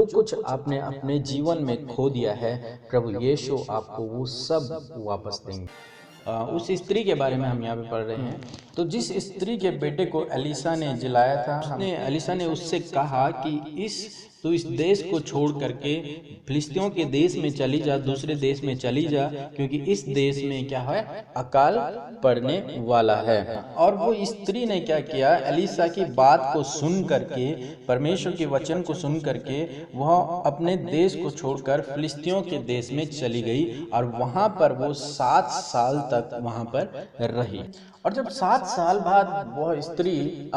कुछ आपने अपने जीवन में खो दिया है, प्रभु यीशु आपको वो सब वापस देंगे। उस स्त्री के बारे में हम यहाँ पे पढ़ रहे हैं। तो जिस स्त्री के बेटे को एलिसा ने जिलाया था, एलिसा ने उससे कहा कि तू इस देश को छोड़ करके फिलिस्तियों के देश में चली जा, दूसरे देश में चली जा, क्योंकि इस देश में क्या है, अकाल पड़ने वाला है। और वो स्त्री ने क्या किया, एलिसा की बात को सुन करके, परमेश्वर के वचन को सुन करके वह अपने देश को छोड़कर फिलिस्तियों के देश में चली गई और वहां पर वो 7 साल तक वहां पर रही। और जब 7 साल बाद वह स्त्री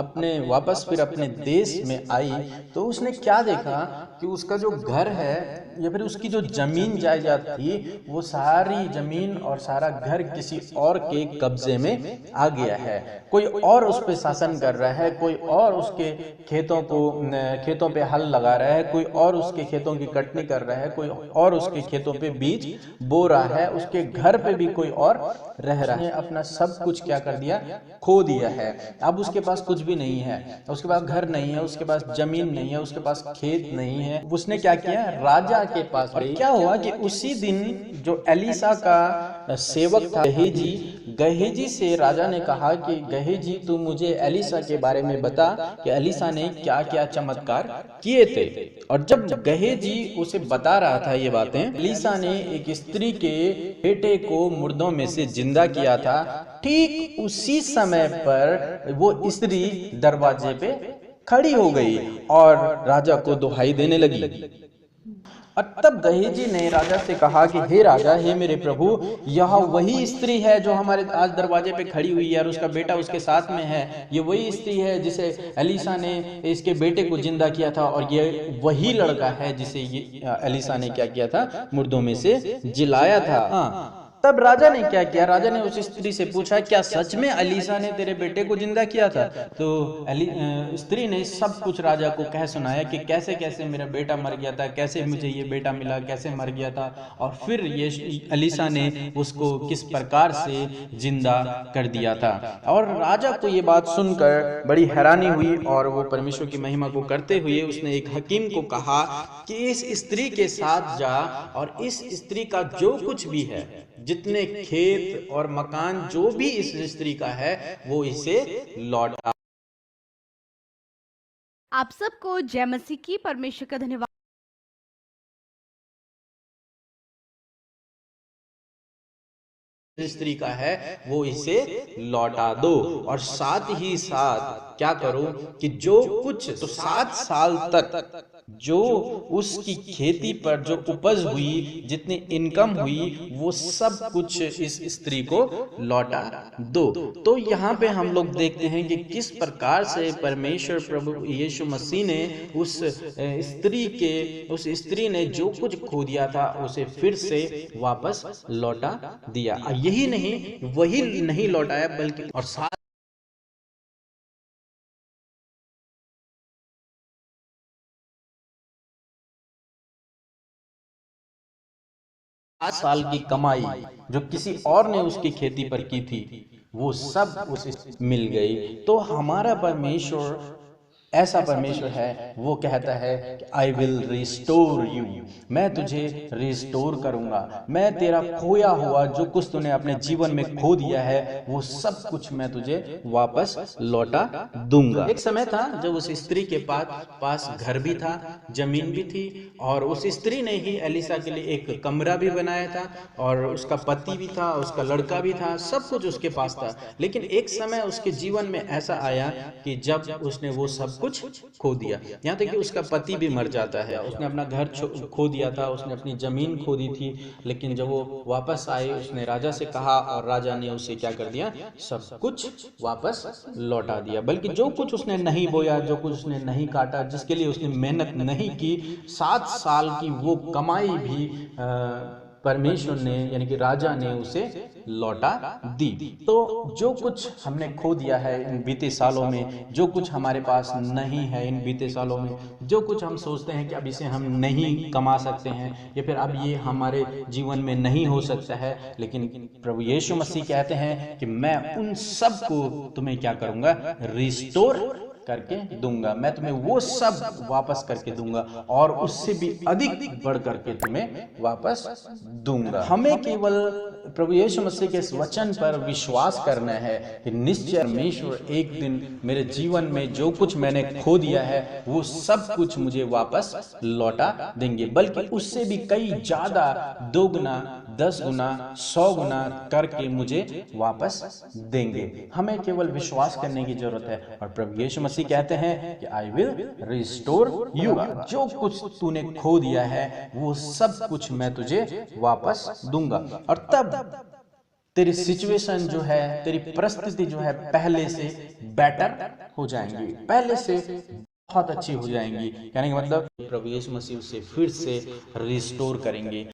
वापस फिर अपने देश में आई, तो उसने क्या देखा कि उसका जो घर है या फिर उसकी जो जमीन जायदाद थी, वो सारी जमीन और सारा घर किसी और के कब्जे में आ गया है। कोई और उस पर शासन कर रहा है, कोई और उसके खेतों पे हल लगा रहा है, कोई और उसके खेतों की कटनी कर रहा है, कोई और उसके खेतों पे बीज बो रहा है, उसके घर पे भी कोई और रह रहा है। अपना सब कुछ क्या कर दिया, खो दिया है। अब उसके पास कुछ भी नहीं है, उसके पास घर नहीं है, उसके पास जमीन नहीं है, उसके पास खेत नहीं है। उसने क्या किया, राजा के पास गई। क्या हुआ कि उसी दिन जो एलिसा का सेवक था गहेजी से राजा ने कहा कि गहेजी, तू मुझे एलिसा के बारे में बता कि एलिसा ने क्या क्या चमत्कार किए थे। और जब गहेजी उसे बता रहा था ये बातें, एलिसा ने एक स्त्री के बेटे को मुर्दों में से जिंदा किया था। ठीक उसी समय पर वो स्त्री दरवाजे पे खड़ी हो गई और राजा को दुहाई देने लगी। और तब गहेजी ने राजा से कहा कि हे राजा, हे मेरे प्रभु, यह वही स्त्री है जो हमारे आज दरवाजे पे खड़ी हुई है और उसका बेटा उसके साथ में है। ये वही स्त्री है जिसे एलिसा ने इसके बेटे को जिंदा किया था, और ये वही लड़का है जिसे एलिसा ने क्या किया था, मुर्दों में से जिलाया था। तब राजा ने क्या किया, राजा ने उस स्त्री से पूछा, क्या सच में एलिसा ने तेरे बेटे को जिंदा किया था? तो स्त्री ने सब कुछ राजा को कह सुनाया कि कैसे कैसे मेरा बेटा मर गया था, कैसे मुझे ये बेटा मिला, कैसे मर गया था, और फिर ये एलिसा ने उसको किस प्रकार से जिंदा कर दिया था। और राजा को ये बात सुनकर बड़ी हैरानी हुई, और वो परमेश्वर की महिमा को करते हुए उसने एक हकीम को कहा कि इस स्त्री के साथ जा और इस स्त्री का जो कुछ भी है, जितने खेत और मकान जो भी इस स्त्री का है, वो इसे लौटा। आप सबको जय मसीह की। परमेश्वर का धन्यवाद। स्त्री का है वो इसे लौटा दो, और साथ ही साथ क्या करो कि जो कुछ, तो 7 साल तक जो उसकी खेती पर जो उपज हुई, जितनी इनकम हुई, वो सब कुछ इस स्त्री को लौटा दो। तो यहाँ पे हम लोग देखते हैं कि किस प्रकार से परमेश्वर प्रभु यीशु मसीह ने उस स्त्री ने जो कुछ खो दिया था उसे फिर से वापस लौटा दिया। यही नहीं, वही नहीं लौटाया बल्कि और 7 साल की कमाई जो किसी और ने उसकी खेती पर की थी, वो सब उसे मिल गई। तो हमारा परमेश्वर ऐसा परमेश्वर है, वो कहता है कि आई विल रिस्टोर यू, मैं तुझे रिस्टोर करूंगा। मैं तेरा खोया हुआ जो कुछ तूने अपने जीवन में खो दिया है, वो सब कुछ मैं तुझे वापस लौटा दूंगा। एक समय था जब उस स्त्री के पास घर भी था, जमीन भी थी, और उस स्त्री ने ही एलिसा के लिए एक कमरा भी बनाया था, और उसका पति भी था, उसका लड़का भी था, सब कुछ उसके पास था। लेकिन एक समय उसके जीवन में ऐसा आया कि जब उसने वो सब कुछ खो दिया, यहाँ तक कि उसका पति भी मर जाता है। उसने अपना घर खो दिया था, उसने अपनी जमीन खो दी थी। लेकिन जब वो वापस आए, उसने राजा से कहा, और राजा ने उसे क्या कर दिया, सब कुछ वापस लौटा दिया। बल्कि जो कुछ उसने नहीं बोया, जो कुछ उसने नहीं काटा, जिसके लिए उसने मेहनत नहीं की, 7 साल की वो कमाई भी परमेश्वर ने, यानी कि राजा ने उसे लौटा दी। तो जो कुछ हमने खो दिया है इन बीते सालों में, जो कुछ हमारे पास नहीं है इन बीते सालों में, जो कुछ हम सोचते हैं कि अब इसे हम नहीं कमा सकते हैं, या फिर अब ये हमारे जीवन में नहीं हो सकता है, लेकिन प्रभु यीशु मसीह कहते हैं कि मैं उन सब को तुम्हें क्या करूंगा, रिस्टोर करके दूंगा, मैं तुम्हें वो सब वापस करके दूंगा और उससे भी अधिक बढ़ करके तुम्हें वापस दूंगा। हमें केवल प्रभु यीशु मसीह के इस वचन पर विश्वास करना है कि निश्चय परमेश्वर एक दिन मेरे जीवन में जो कुछ मैंने खो दिया है वो सब कुछ मुझे वापस लौटा देंगे, बल्कि उससे भी कई ज्यादा 2 गुना 10 गुना 100 गुना करके मुझे वापस देंगे। हमें केवल विश्वास करने की जरूरत है और प्रभु यीशु मसीह कहते हैं कि आई विल रिस्टोर यू, जो कुछ तूने खो दिया है वो सब कुछ मैं तुझे वापस दूंगा। और तब तेरी सिचुएशन जो है, तेरी परिस्थिति जो है पहले से बेटर हो जाएंगी, पहले से बहुत अच्छी हो जाएंगी। यानी कि मतलब प्रभु यीशु मसीह उसे फिर से रिस्टोर करेंगे।